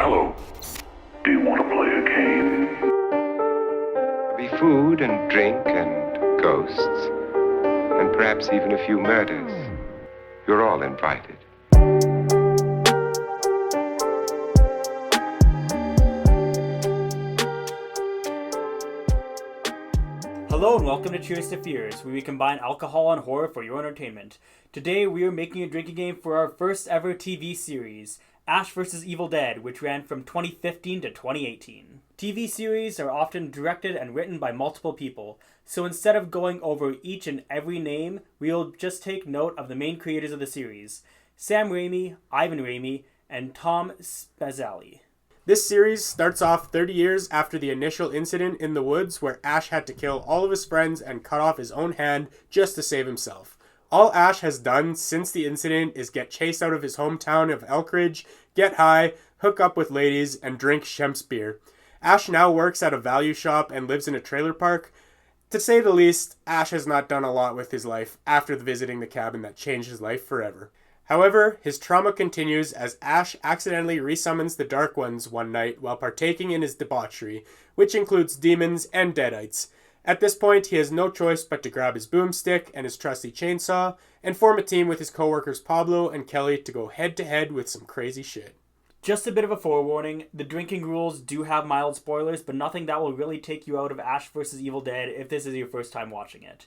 Hello. Do you want to play a game? Be food and drink and ghosts, and perhaps even a few murders. You're all invited. Hello and welcome to Cheers to Fears, where we combine alcohol and horror for your entertainment. Today we are making a drinking game for our first ever TV series, Ash vs. Evil Dead, which ran from 2015 to 2018. TV series are often directed and written by multiple people, so instead of going over each and every name, we'll just take note of the main creators of the series, Sam Raimi, Ivan Raimi, and Tom Spazzali. This series starts off 30 years after the initial incident in the woods where Ash had to kill all of his friends and cut off his own hand just to save himself. All Ash has done since the incident is get chased out of his hometown of Elkridge, get high, hook up with ladies, and drink Shemp's beer. Ash now works at a value shop and lives in a trailer park. To say the least, Ash has not done a lot with his life after visiting the cabin that changed his life forever. However, his trauma continues as Ash accidentally resummons the Dark Ones one night while partaking in his debauchery, which includes demons and deadites. At this point, he has no choice but to grab his boomstick and his trusty chainsaw and form a team with his co-workers Pablo and Kelly to go head-to-head with some crazy shit. Just a bit of a forewarning, the drinking rules do have mild spoilers, but nothing that will really take you out of Ash vs. Evil Dead if this is your first time watching it.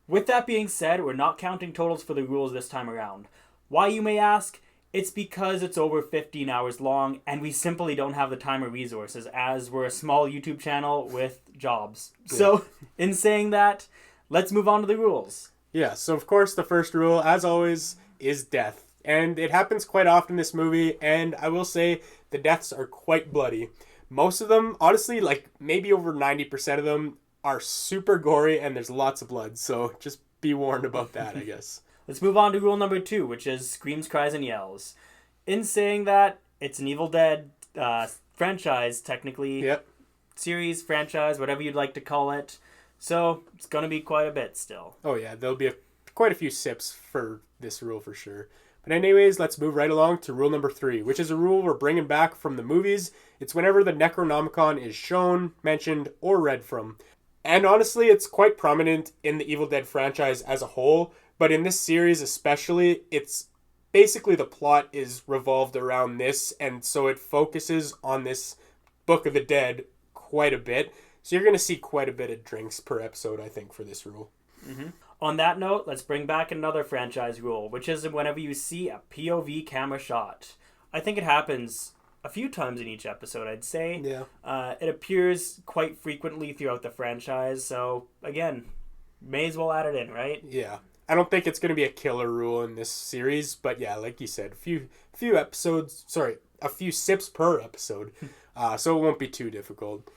With that being said, we're not counting totals for the rules this time around. Why, you may ask? It's because it's over 15 hours long, and we simply don't have the time or resources, as we're a small YouTube channel with jobs. Yeah. So, in saying that, let's move on to the rules. Yeah, so of course the first rule, as always, is death. And it happens quite often in this movie, and I will say the deaths are quite bloody. Most of them, honestly, like maybe over 90% of them, are super gory and there's lots of blood, so just be warned about that, I guess. Let's move on to rule number 2, which is screams, cries, and yells. In saying that, it's an Evil Dead franchise, technically. Yep. Series, franchise, whatever you'd like to call it. So, it's going to be quite a bit still. Oh yeah, there'll be quite a few sips for this rule for sure. But anyways, let's move right along to rule number 3, which is a rule we're bringing back from the movies. It's whenever the Necronomicon is shown, mentioned, or read from. And honestly, it's quite prominent in the Evil Dead franchise as a whole. But in this series especially, it's basically the plot is revolved around this, and so it focuses on this Book of the Dead quite a bit. So you're going to see quite a bit of drinks per episode, I think, for this rule. Mm-hmm. On that note, let's bring back another franchise rule, which is whenever you see a POV camera shot. I think it happens a few times in each episode, I'd say. Yeah. It appears quite frequently throughout the franchise, so again, may as well add it in, right? Yeah. I don't think it's going to be a killer rule in this series, but yeah, like you said, a few sips per episode, so it won't be too difficult.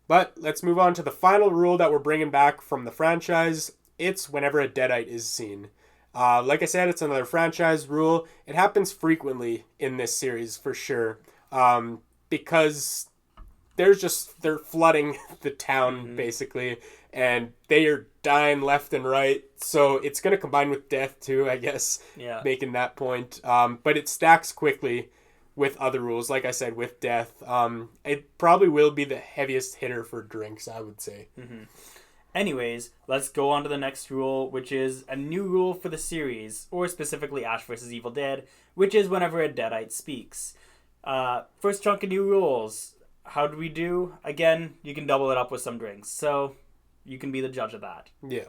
But let's move on to the final rule that we're bringing back from the franchise. It's whenever a deadite is seen. Like I said, it's another franchise rule. It happens frequently in this series for sure, because they're flooding the town basically, and they are dying left and right. So it's going to combine with death too, I guess. Yeah. Making that point. But it stacks quickly with other rules. Like I said, with death. It probably will be the heaviest hitter for drinks, I would say. Mm-hmm. Anyways, let's go on to the next rule, which is a new rule for the series, or specifically Ash vs. Evil Dead, which is whenever a deadite speaks. First chunk of new rules. How do we do? Again, you can double it up with some drinks. So you can be the judge of that. Yeah.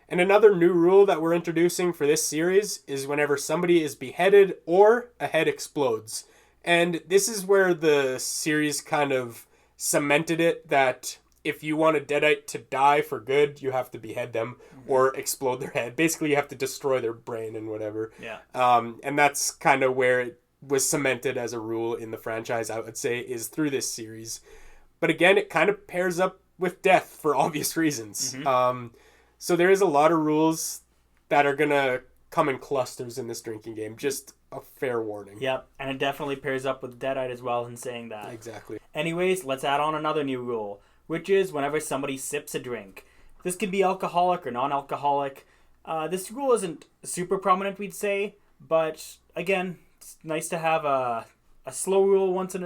And another new rule that we're introducing for this series is whenever somebody is beheaded or a head explodes. And this is where the series kind of cemented it that if you want a deadite to die for good, you have to behead them or explode their head. Basically, you have to destroy their brain and whatever. Yeah. And that's kind of where it was cemented as a rule in the franchise, I would say, is through this series. But again, it kind of pairs up with death for obvious reasons. Mm-hmm. So there is a lot of rules that are going to come in clusters in this drinking game. Just a fair warning. Yep, and it definitely pairs up with deadite as well in saying that. Exactly. Anyways, let's add on another new rule, which is whenever somebody sips a drink. This could be alcoholic or non-alcoholic. This rule isn't super prominent, we'd say, but again, it's nice to have a a slow rule once in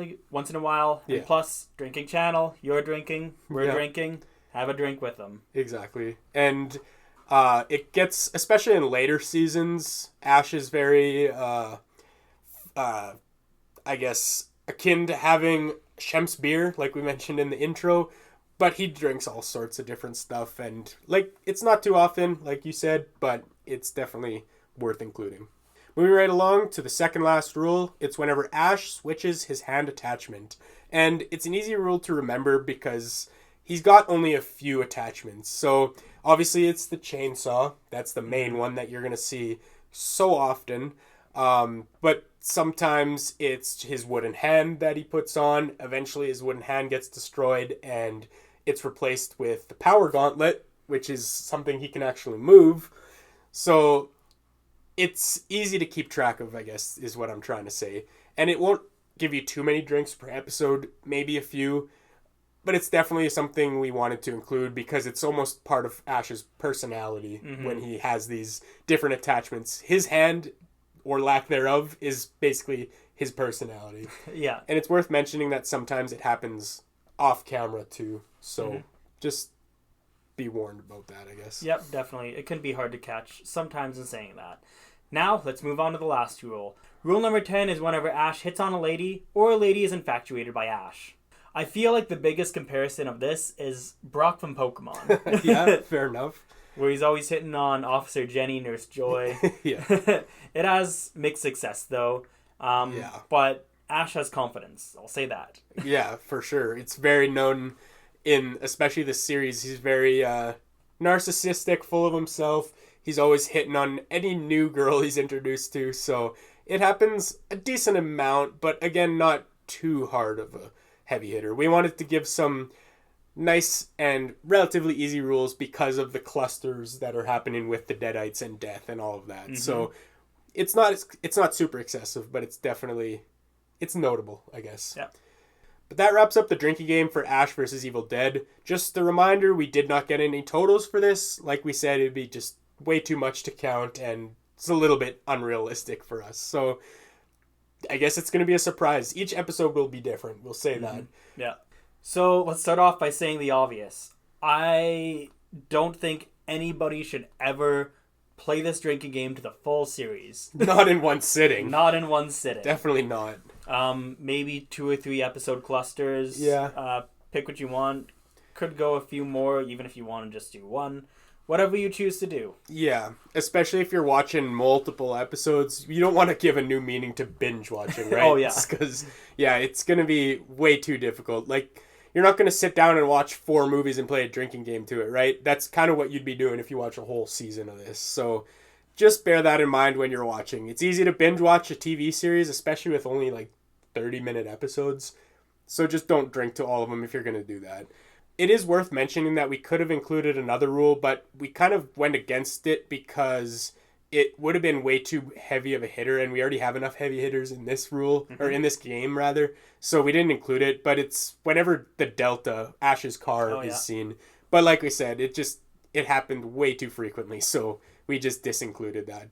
a while. Yeah. And plus, drinking channel. You're drinking. We're Yeah. drinking. Have a drink with them. Exactly. And it gets, especially in later seasons, Ash is very, I guess, akin to having Shemp's beer, like we mentioned in the intro. But he drinks all sorts of different stuff. And, like, it's not too often, like you said, but it's definitely worth including. Moving right along to the second last rule, it's whenever Ash switches his hand attachment. And it's an easy rule to remember because he's got only a few attachments. So obviously it's the chainsaw. That's the main one that you're going to see so often. But sometimes it's his wooden hand that he puts on. Eventually his wooden hand gets destroyed and it's replaced with the power gauntlet, which is something he can actually move. So it's easy to keep track of, I guess, is what I'm trying to say. And it won't give you too many drinks per episode, maybe a few. But it's definitely something we wanted to include because it's almost part of Ash's personality when he has these different attachments. His hand, or lack thereof, is basically his personality. Yeah. And it's worth mentioning that sometimes it happens off camera too. So just be warned about that, I guess. Yep, definitely. It can be hard to catch sometimes in saying that. Now, let's move on to the last rule. Rule number 10 is whenever Ash hits on a lady or a lady is infatuated by Ash. I feel like the biggest comparison of this is Brock from Pokemon. Yeah, fair enough. Where he's always hitting on Officer Jenny, Nurse Joy. Yeah. It has mixed success, though. Yeah. But Ash has confidence. I'll say that. Yeah, for sure. It's very known in, especially this series, he's very narcissistic, full of himself. He's always hitting on any new girl he's introduced to. So it happens a decent amount, but again, not too hard of a heavy hitter. We wanted to give some nice and relatively easy rules because of the clusters that are happening with the Deadites and death and all of that. So it's not super excessive, but it's notable, I guess. Yeah. But that wraps up the drinking game for Ash vs. Evil Dead. Just a reminder, we did not get any totals for this. Like we said, it'd be just way too much to count, and it's a little bit unrealistic for us. So I guess it's going to be a surprise. Each episode will be different. We'll say that. Yeah. So let's start off by saying the obvious. I don't think anybody should ever play this drinking game to the full series. Not in one sitting. Not in one sitting. Definitely not. Maybe 2 or 3 episode clusters. Yeah. Pick what you want. Could go a few more, even if you want to just do one. Whatever you choose to do. Yeah, especially if you're watching multiple episodes, you don't want to give a new meaning to binge watching, right? Oh, yeah. Because, yeah, it's going to be way too difficult. Like, you're not going to sit down and watch 4 movies and play a drinking game to it, right? That's kind of what you'd be doing if you watch a whole season of this. So just bear that in mind when you're watching. It's easy to binge watch a TV series, especially with only like 30-minute episodes. So just don't drink to all of them if you're going to do that. It is worth mentioning that we could have included another rule, but we kind of went against it because it would have been way too heavy of a hitter, and we already have enough heavy hitters in this rule, or in this game, rather. So we didn't include it, but it's whenever the Delta, Ash's car, is seen. But like we said, it happened way too frequently, so we just disincluded that.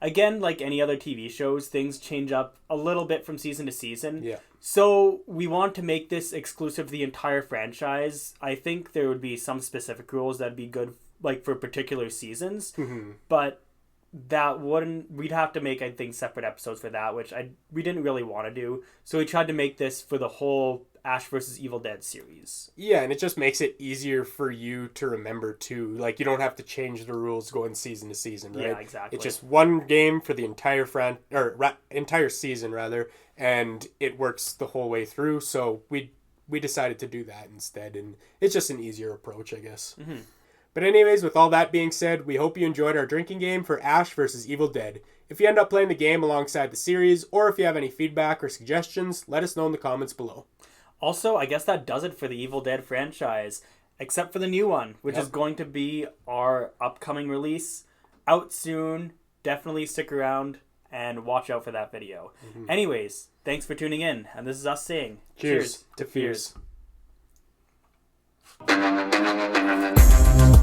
Again, like any other TV shows, things change up a little bit from season to season. Yeah. So we want to make this exclusive to the entire franchise. I think there would be some specific rules that'd be good, like for particular seasons. But we'd have to make, I think, separate episodes for that, which we didn't really want to do. So we tried to make this for the whole Ash vs. Evil Dead series. Yeah, and it just makes it easier for you to remember too. Like, you don't have to change the rules going season to season, right? Yeah, exactly. It's just one game for the entire entire season rather, and it works the whole way through. So we decided to do that instead, and it's just an easier approach, I guess. But anyways, with all that being said, we hope you enjoyed our drinking game for Ash vs. Evil Dead. If you end up playing the game alongside the series, or if you have any feedback or suggestions, let us know in the comments below. Also, I guess that does it for the Evil Dead franchise, except for the new one, which is going to be our upcoming release. Out soon. Definitely stick around and watch out for that video. Anyways, thanks for tuning in, and this is us saying Cheers to Fears. Fears.